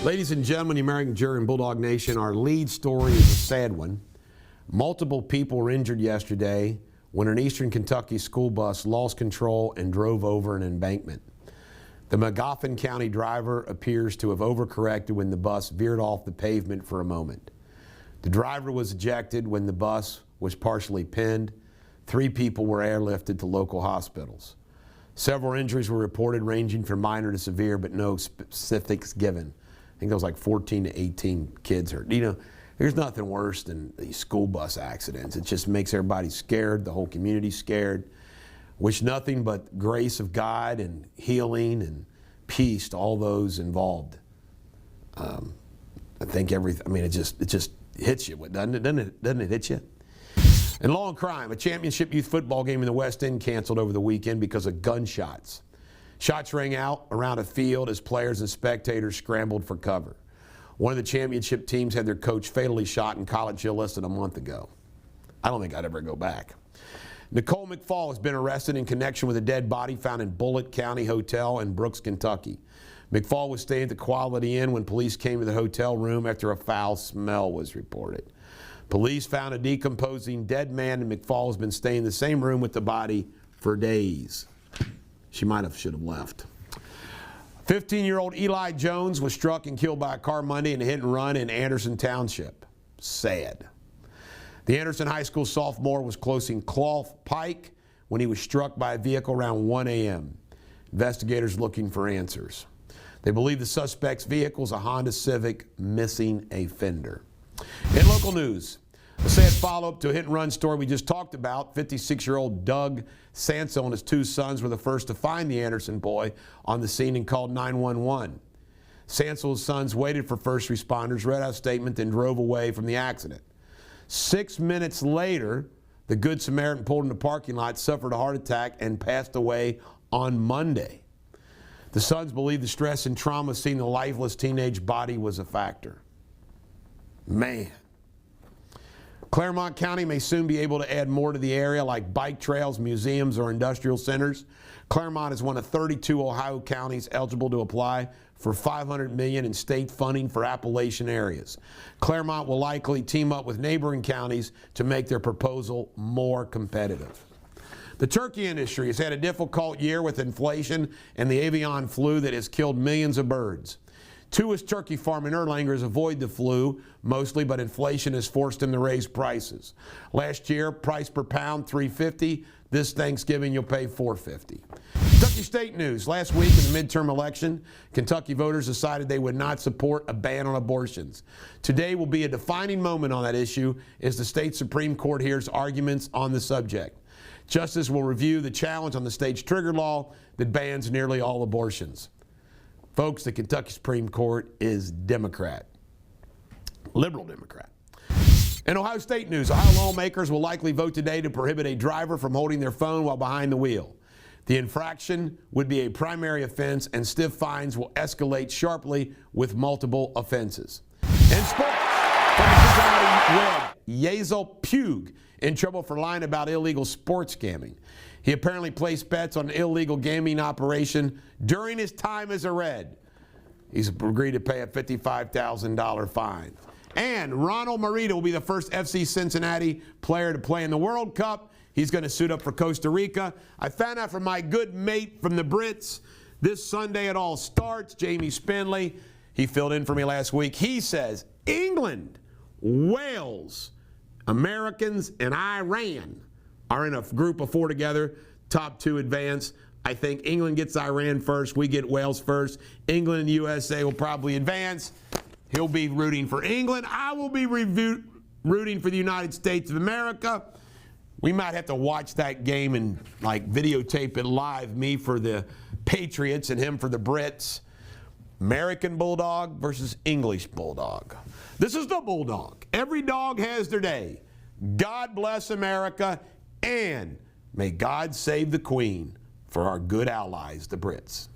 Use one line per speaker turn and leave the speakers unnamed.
Ladies and gentlemen, the American jury and Bulldog Nation, our lead story is a sad one. Multiple people were injured yesterday when an Eastern Kentucky school bus lost control and drove over an embankment. The Magoffin County driver appears to have overcorrected when the bus veered off the pavement for a moment. The driver was ejected when the bus was partially pinned. 3 people were airlifted to local hospitals. Several injuries were reported, ranging from minor to severe, but no specifics given. I think there was like 14 to 18 kids hurt. You know, there's nothing worse than these school bus accidents. It just makes everybody scared, the whole community scared. Wish nothing but grace of God and healing and peace to all those involved. I think it just hits you, doesn't it? Doesn't it hit you? In law and crime, a championship youth football game in the West End canceled over the weekend because of gunshots. Shots rang out around a field as players and spectators scrambled for cover. One of the championship teams had their coach fatally shot in College Hill less than a month ago. I don't think I'd ever go back. Nicole McFall has been arrested in connection with a dead body found in Bullitt County Hotel in Brooks, Kentucky. McFall was staying at the Quality Inn when police came to the hotel room after a foul smell was reported. Police found a decomposing dead man, and McFall has been staying in the same room with the body for days. She should have left. 15-year-old Eli Jones was struck and killed by a car Monday in a hit and run in Anderson Township. Sad. The Anderson High School sophomore was closing Clough Pike when he was struck by a vehicle around 1 a.m. Investigators looking for answers. They believe the suspect's vehicle is a Honda Civic missing a fender. In local news, a sad follow-up to a hit-and-run story we just talked about. 56-year-old Doug Sansel and his 2 sons were the first to find the Anderson boy on the scene and called 911. Sansel's sons waited for first responders, read out a statement, then drove away from the accident. 6 minutes later, the Good Samaritan pulled in the parking lot, suffered a heart attack, and passed away on Monday. The sons believe the stress and trauma of seeing the lifeless teenage body was a factor. Man. Clermont County may soon be able to add more to the area, like bike trails, museums, or industrial centers. Clermont is one of 32 Ohio counties eligible to apply for $500 million in state funding for Appalachian areas. Clermont will likely team up with neighboring counties to make their proposal more competitive. The turkey industry has had a difficult year with inflation and the avian flu that has killed millions of birds. Tua's turkey farm in Erlangers avoid the flu mostly, but inflation has forced them to raise prices. Last year, price per pound $3.50. This Thanksgiving, you'll pay $4.50. Kentucky state news. Last week in the midterm election, Kentucky voters decided they would not support a ban on abortions. Today will be a defining moment on that issue as the state Supreme Court hears arguments on the subject. Justice will review the challenge on the state's trigger law that bans nearly all abortions. Folks, the Kentucky Supreme Court is Democrat, liberal Democrat. In Ohio State news, Ohio lawmakers will likely vote today to prohibit a driver from holding their phone while behind the wheel. The infraction would be a primary offense, and stiff fines will escalate sharply with multiple offenses. In sports, from the Cincinnati Red, Yazel Puig in trouble for lying about illegal sports gambling. He apparently placed bets on an illegal gaming operation during his time as a Red. He's agreed to pay a $55,000 fine. And Ronald Marita will be the first FC Cincinnati player to play in the World Cup. He's going to suit up for Costa Rica. I found out from my good mate from the Brits, this Sunday it all starts, Jamie Spindley. He filled in for me last week. He says England, Wales, Americans, and Iran are in a group of 4 together. Top 2 advance. I think England gets Iran first. We get Wales first. England and USA will probably advance. He'll be rooting for England. I will be rooting for the United States of America. We might have to watch that game and videotape it live. Me for the Patriots and him for the Brits. American Bulldog versus English Bulldog. This is the Bulldog. Every dog has their day. God bless America, and may God save the Queen for our good allies, the Brits.